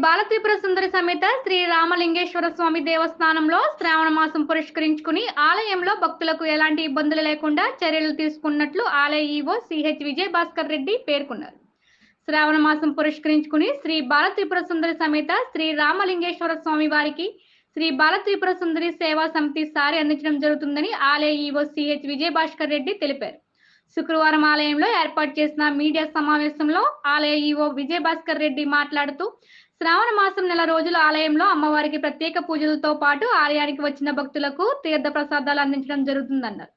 బాలత్రిపుర సుందరి సమేత శ్రీ రామలింగేశ్వర స్వామి దేవస్థానంలో శ్రావణ మాసం పురస్కరించుకుని ఆలయంలో భక్తులకు ఎలాంటి ఇబ్బందులు లేకుండా చర్యలు తీసుకున్నట్లు ఆలయ ఈవో సిహెచ్ విజయ్ భాస్కర్ రెడ్డి పేర్కొన్నారు. శ్రావణ మాసం పురస్కరించుకుని శ్రీ బాలత్రిపుర సుందరి సమేత శ్రీ రామలింగేశ్వర స్వామి వారికి శ్రీ బాలత్రిపుర సుందరి సేవా సమితి సారి అందించడం జరుగుతుందని ఆలయ ఈవో సిహెచ్ విజయ్ భాస్కర్ రెడ్డి తెలిపారు. శుక్రవారం ఆలయంలో ఏర్పాటు చేసిన మీడియా సమావేశంలో ఆలయ ఈవో విజయ్ భాస్కర్ రెడ్డి మాట్లాడుతూ శ్రావణ మాసం నెల రోజులు ఆలయంలో అమ్మవారికి ప్రత్యేక పూజలతో పాటు ఆలయానికి వచ్చిన భక్తులకు తీర్థ ప్రసాదాలు అందించడం జరుగుతుందన్నారు.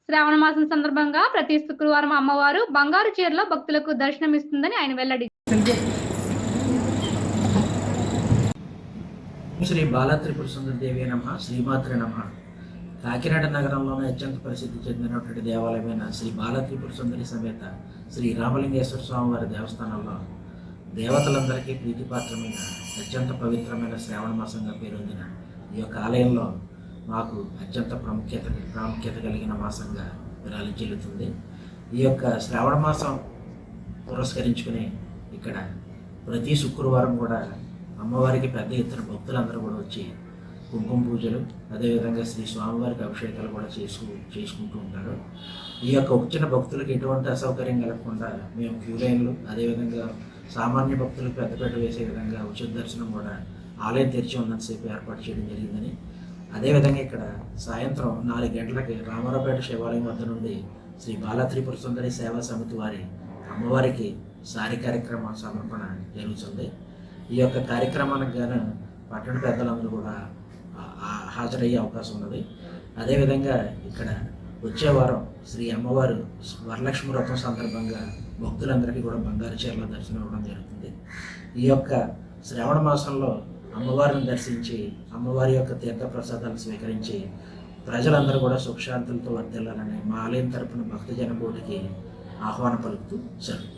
శ్రావణ మాసం సందర్భంగా ప్రతి శుక్రవారం అమ్మవారు బంగారు చీరలో భక్తులకు దర్శనమిస్తుందని ఆయన వెల్లడించారు. శ్రీ బాలత్రిపుర సుందరి దేవి నమః. శ్రీమాత్రే నమః. కాకినాడ నగరంలోనే అత్యంత ప్రసిద్ధి చెందినటువంటి దేవాలయమైన శ్రీ బాలత్రిపుర సుందరి సమేత శ్రీ రామలింగేశ్వర స్వామి వారి దేవస్థానంలో దేవతలందరికీ ప్రీతిపాత్రమైన అత్యంత పవిత్రమైన శ్రావణ మాసంగా పేరొందిన ఈ యొక్క ఆలయంలో మాకు అత్యంత ప్రాముఖ్యత కలిగిన మాసంగా విరాళం చెల్లుతుంది. ఈ యొక్క శ్రావణ మాసం పురస్కరించుకుని ఇక్కడ ప్రతి శుక్రవారం కూడా అమ్మవారికి పెద్ద ఎత్తున భక్తులందరూ కూడా వచ్చి కుంకుమ పూజలు, అదేవిధంగా శ్రీ స్వామివారికి అభిషేకాలు కూడా చేసుకుంటూ ఉంటారు. ఈ యొక్క వచ్చిన భక్తులకు ఎటువంటి అసౌకర్యం కలగకుండా మేము క్యూ లైన్లు, అదేవిధంగా సామాన్య భక్తులకు పెద్దపేట వేసే విధంగా ఉచిత దర్శనం కూడా ఆలయం తెరిచి ఉన్నంతసేపు ఏర్పాటు చేయడం జరిగిందని, అదేవిధంగా ఇక్కడ సాయంత్రం 4 గంటలకి రామారావుపేట శివాలయం వద్ద నుండి శ్రీ బాలత్రిపుర సుందరి సేవా సమితి వారి అమ్మవారికి సారి కార్యక్రమ సమర్పణ జరుగుతుంది. ఈ యొక్క కార్యక్రమానికి గాను పట్టణ పెద్దలందరూ కూడా హాజరయ్యే అవకాశం ఉన్నది. అదేవిధంగా ఇక్కడ వచ్చే వారం శ్రీ అమ్మవారు వరలక్ష్మి వ్రతం సందర్భంగా భక్తులందరికీ కూడా బంగారు చీరల దర్శనం ఇవ్వడం జరుగుతుంది. ఈ యొక్క శ్రావణ మాసంలో అమ్మవారిని దర్శించి అమ్మవారి యొక్క తీర్థ ప్రసాదాలు స్వీకరించి ప్రజలందరూ కూడా సుఖశాంతులతో వర్ధిల్లాలని మా ఆలయం తరపున భక్తజన కోటికి ఆహ్వానం పలుకుతూ సెలవు.